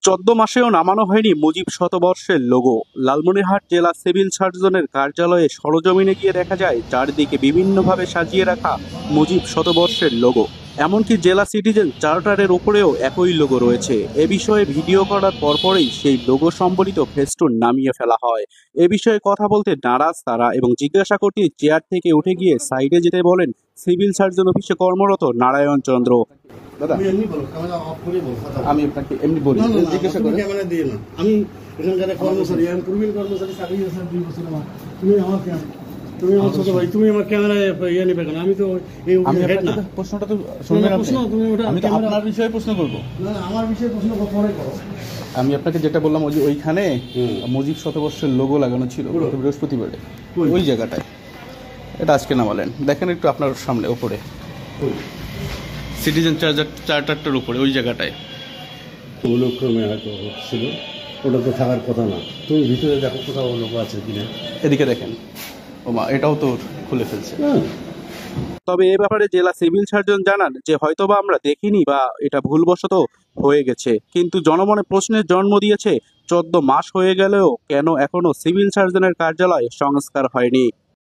চোদ্দ মাসেও নামানো হয়নি মুজিব শতবর্ষের লোগো। লালমনিরহাট জেলা সিভিল সার্জনের কার্যালয়ে সরজমিনে গিয়ে দেখা যায় চারদিকে বিভিন্নভাবে সাজিয়ে রাখা মুজিব শতবর্ষের লোগো। এমনকি জেলা সিটিজেন চার্টারের উপরেও একই লোগো রয়েছে। এ বিষয়ে ভিডিও করার পরপরই সেই লোগো সম্বলিত ফেস্টুন নামিয়ে ফেলা হয়। এ বিষয়ে কথা বলতে নারাজ তারা এবং জিজ্ঞাসা করতে চেয়ার থেকে উঠে গিয়ে সাইডে যেতে বলেন সিভিল সার্জন অফিসে কর্মরত নারায়ণ চন্দ্র। দাদা আমি আপনাকে এমনি বলি, জিজ্ঞাসা করে ক্যামেরা দিয়ে না। আমি এখানকার কর্মচারী, আমি প্রবীণ কর্মচারী, চাকরি করেছিলাম 2 বছর। আমার তুমি আমার ছোট ভাই, তুমি আমার ক্যামেরায় ইয়ে নেবে কেন? আমি তো এই হেড না। প্রশ্নটা তো শুনবেন আপনি? প্রশ্ন তুমি ওটা আমি তো আপনার বিষয়ে প্রশ্ন করব। না, আমার বিষয়ে প্রশ্ন পরে করো। আমি আপনাকে যেটা বললাম ওই যে ওইখানে মুজিব শতবর্ষের লোগো লাগানো ছিল গত বৃহস্পতিবারে ওই জায়গাটায়। এটা আজকে নামালেন, দেখেন একটু আপনার সামনে ওপরে সিটিজেন চার্টারটার উপরে ওই জায়গাটায় ভুলক্রমে হয়তো ছিল, ওটা তো থাকার কথা না। তুমি ভিতরে দেখো কোথাও লোক আছে কিনা। এদিকে দেখেন, ওমা এটাও তো খুলে ফেলছে। তবে এ ব্যাপারে জেলা সিভিল সার্জন জানান যে হয়তোবা আমরা দেখিনি বা এটা ভুলবশত হয়ে গেছে, কিন্তু জনমনে প্রশ্নের জন্ম দিয়েছে 14 মাস হয়ে গেলেও কেন এখনো সিভিল সার্জনের কার্যালয় সংস্কার হয়নি।